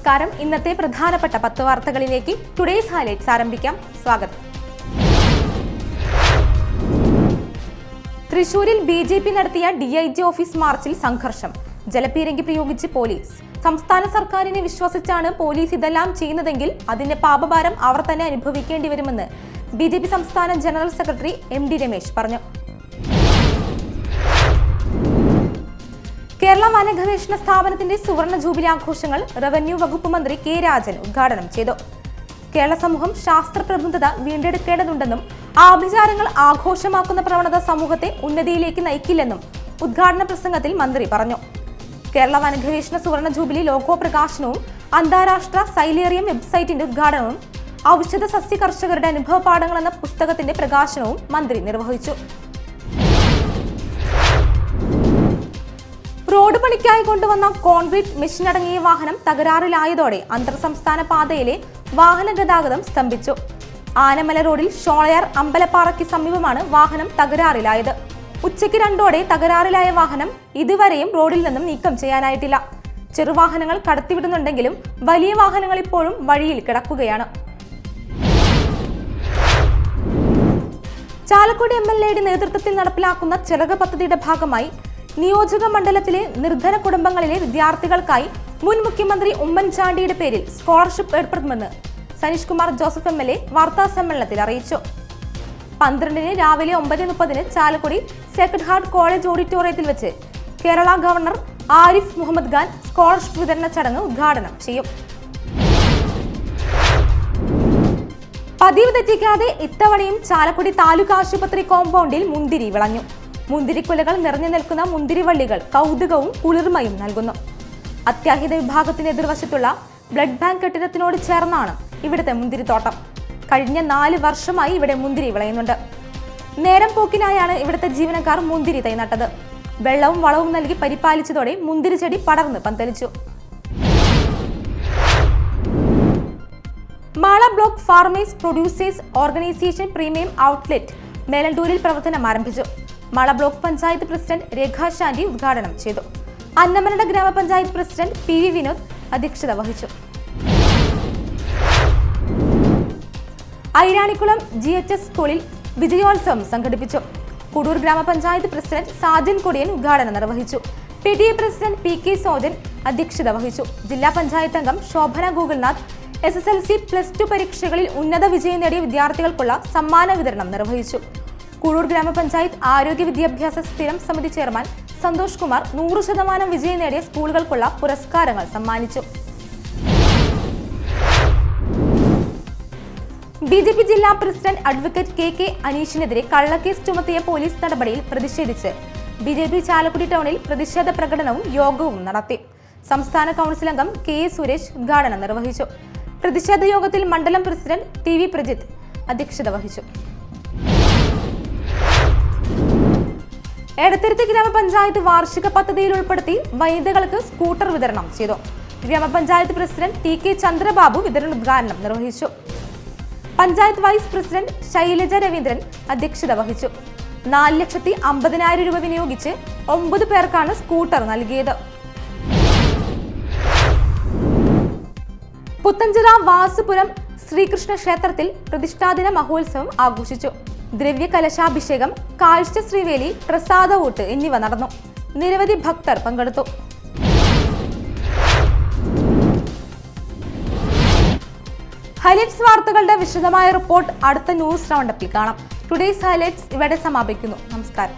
നമസ്കാരം. ഇന്നത്തെ പ്രധാനപ്പെട്ട 10 വാർത്തകളിലേക്ക് ടുഡേസ് ഹൈലൈറ്റ്സ് ആരംഭിക്കാം. സ്വാഗതം. തൃശൂരിൽ ബിജെപി നടത്തിയ ഡിഐജി ഓഫീസ് മാർച്ചിൽ സംഘർഷം. ജലപീരങ്കി പ്രയോഗിച്ച് പോലീസ്. സംസ്ഥാന സർക്കാരിനെ വിശ്വസിച്ചാണ് പോലീസ് ഇതെല്ലാം ചെയ്യുന്നതെങ്കിൽ അതിന്റെ പാപഭാരം അവർ തന്നെ അനുഭവിക്കേണ്ടി വരുമെന്ന് ബിജെപി സംസ്ഥാന ജനറൽ സെക്രട്ടറി MD രമേശ് പറഞ്ഞു. കേരള വനഗവേഷണ സ്ഥാപനത്തിന്റെ സുവർണ ജൂബിലി ആഘോഷങ്ങൾ റവന്യൂ വകുപ്പ് മന്ത്രി K രാജൻ ഉദ്ഘാടനം ചെയ്തു. കേരള സമൂഹം ശാസ്ത്ര പ്രബുദ്ധത വീണ്ടെടുക്കേണ്ടതുണ്ടെന്നും ആഭിചാരങ്ങൾ ആഘോഷമാക്കുന്ന പ്രവണത സമൂഹത്തെ ഉന്നതിയിലേക്ക് നയിക്കില്ലെന്നും ഉദ്ഘാടന പ്രസംഗത്തിൽ മന്ത്രി പറഞ്ഞു. കേരള വനഗവേഷണ സുവർണ ജൂബിലി ലോഗോ പ്രകാശനവും അന്താരാഷ്ട്ര സൈലേറിയം വെബ്സൈറ്റിന്റെ ഉദ്ഘാടനവും ഔഷധ സസ്യ കർഷകരുടെ അനുഭവ പാഠങ്ങൾ എന്ന പുസ്തകത്തിന്റെ പ്രകാശനവും മന്ത്രി നിർവഹിച്ചു. റോഡ് പണിക്കായി കൊണ്ടുവന്ന കോൺക്രീറ്റ് മെഷീനടങ്ങിയ വാഹനം തകരാറിലായതോടെ അന്തർ സംസ്ഥാന പാതയിലെ വാഹന ഗതാഗതം സ്തംഭിച്ചു. ആനമല റോഡിൽ ഷോളയാർ അമ്പലപ്പാറയ്ക്ക് സമീപമാണ് വാഹനം തകരാറിലായത്. ഉച്ചയ്ക്ക് 2 തകരാറിലായ വാഹനം ഇതുവരെയും റോഡിൽ നിന്നും നീക്കം ചെയ്യാനായിട്ടില്ല. ചെറുവാഹനങ്ങൾ കടത്തിവിടുന്നുണ്ടെങ്കിലും വലിയ വാഹനങ്ങൾ ഇപ്പോഴും വഴിയിൽ കിടക്കുകയാണ്. ചാലക്കുടി MLAയുടെ നേതൃത്വത്തിൽ നടപ്പിലാക്കുന്ന ചിറക് പദ്ധതിയുടെ ഭാഗമായി നിയോജക മണ്ഡലത്തിലെ നിർധന കുടുംബങ്ങളിലെ വിദ്യാർത്ഥികൾക്കായി മുൻ മുഖ്യമന്ത്രി ഉമ്മൻചാണ്ടിയുടെ പേരിൽ സ്കോളർഷിപ്പ് ഏർപ്പെടുത്തുമെന്ന് സനീഷ് കുമാർ ജോസഫ് MLA വാർത്താ സമ്മേളനത്തിൽ അറിയിച്ചു. 12 രാവിലെ 9:30 ചാലക്കുടി സേക്രഡ് ഹാർട്ട് കോളേജ് ഓഡിറ്റോറിയത്തിൽ വെച്ച് കേരള ഗവർണർ ആരിഫ് മുഹമ്മദ് ഖാൻ സ്കോളർഷിപ്പ് വിതരണ ചടങ്ങ് ഉദ്ഘാടനം ചെയ്യും. പതിവ് തെറ്റിക്കാതെ ഇത്തവണയും ചാലക്കുടി താലൂക്ക് ആശുപത്രി കോമ്പൗണ്ടിൽ മുന്തിരി വിളഞ്ഞു. മുന്തിരിക്കുലകൾ നിറഞ്ഞു നിൽക്കുന്ന മുന്തിരിവള്ളികൾ കൗതുകവും കുളിർമയും നൽകുന്നു. അത്യാഹിത വിഭാഗത്തിന്റെ എതിർവശത്തുള്ള ബ്ലഡ് ബാങ്ക് കെട്ടിടത്തിനോട് ചേർന്നാണ് ഇവിടുത്തെ മുന്തിരിത്തോട്ടം. കഴിഞ്ഞ 4 വർഷമായി ഇവിടെ മുന്തിരി വിളയുന്നുണ്ട്. നേരം പോക്കിനായാണ് ഇവിടുത്തെ ജീവനക്കാർ മുന്തിരി തൈ നട്ടത്. വെള്ളവും വളവും നൽകി പരിപാലിച്ചതോടെ മുന്തിരി ചെടി പടർന്ന് പന്തലിച്ചു. Mala block farmers producers organisation premium outlet മേലണ്ടൂരിൽ പ്രവർത്തനം ആരംഭിച്ചു. മാള ബ്ലോക്ക് പഞ്ചായത്ത് പ്രസിഡന്റ് രേഖ ശാന്തി ഉദ്ഘാടനം ചെയ്തു. അന്നമനട ഗ്രാമപഞ്ചായത്ത് പ്രസിഡന്റ് PV വിനോദ് അധ്യക്ഷത വഹിച്ചു. ഐരാണിക്കുളം GHS സ്കൂളിൽ വിജയോത്സവം സംഘടിപ്പിച്ചു. കുടൂർ ഗ്രാമപഞ്ചായത്ത് പ്രസിഡന്റ് സാജൻ കൊടിയൻ ഉദ്ഘാടനം നിർവഹിച്ചു. PTA പ്രസിഡന്റ് PK സോജൻ അധ്യക്ഷത വഹിച്ചു. ജില്ലാ പഞ്ചായത്ത് അംഗം ശോഭന ഗൂഗിൾനാഥ് SSLC +2 പരീക്ഷകളിൽ ഉന്നത വിജയം നേടിയ വിദ്യാർത്ഥികൾക്കുള്ള സമ്മാന വിതരണം നിർവഹിച്ചു. കുടൂർ ഗ്രാമപഞ്ചായത്ത് ആരോഗ്യ വിദ്യാഭ്യാസ സ്ഥിരം സമിതി ചെയർമാൻ സന്തോഷ് കുമാർ 100% വിജയം നേടിയ സ്കൂളുകൾക്കുള്ള പുരസ്കാരങ്ങൾ സമ്മാനിച്ചു. BJP ജില്ലാ പ്രസിഡന്റ് അഡ്വക്കേറ്റ് KK അനീഷിനെതിരെ കള്ളക്കേസ് ചുമത്തിയ പോലീസ് നടപടിയിൽ പ്രതിഷേധിച്ച് BJP ചാലക്കുടി ടൗണിൽ പ്രതിഷേധ പ്രകടനവും യോഗവും നടത്തി. സംസ്ഥാന കൗൺസിൽ അംഗം KA സുരേഷ് ഉദ്ഘാടനം നിർവഹിച്ചു. പ്രതിഷേധ യോഗത്തിൽ മണ്ഡലം പ്രസിഡന്റ് TV പ്രജിത്ത് അധ്യക്ഷത വഹിച്ചു. എടത്തിരുത്തി ഗ്രാമപഞ്ചായത്ത് വാർഷിക പദ്ധതിയിൽ ഉൾപ്പെടുത്തി വനിതകൾക്ക് സ്കൂട്ടർ വിതരണം ചെയ്തു. ഗ്രാമപഞ്ചായത്ത് പ്രസിഡന്റ് TK ചന്ദ്രബാബു വിതരണോദ്ഘാടനം നിർവഹിച്ചു. പഞ്ചായത്ത് വൈസ് പ്രസിഡന്റ് ശൈലജ രവീന്ദ്രൻ അധ്യക്ഷത വഹിച്ചു. 4,50,000 രൂപ വിനിയോഗിച്ച് 9 പേർക്കാണ് സ്കൂട്ടർ നൽകിയത്. പുത്തഞ്ചിറ വാസുപുരം ശ്രീകൃഷ്ണ ക്ഷേത്രത്തിൽ പ്രതിഷ്ഠാദിന മഹോത്സവം ആഘോഷിച്ചു. ദ്രവ്യകലശാഭിഷേകം, കാഴ്ച ശ്രീവേലി, പ്രസാദവൂട്ട് എന്നിവ നടന്നു. നിരവധി ഭക്തർ പങ്കെടുത്തു. ഹൈലൈറ്റ്സ് വാർത്തകളുടെ വിശദമായ റിപ്പോർട്ട് അടുത്ത ന്യൂസ് റൗണ്ടപ്പിൽ കാണാം. ടുഡേസ് ഹൈലൈറ്റ്സ് ഇവിടെ സമാപിക്കുന്നു. നമസ്കാരം.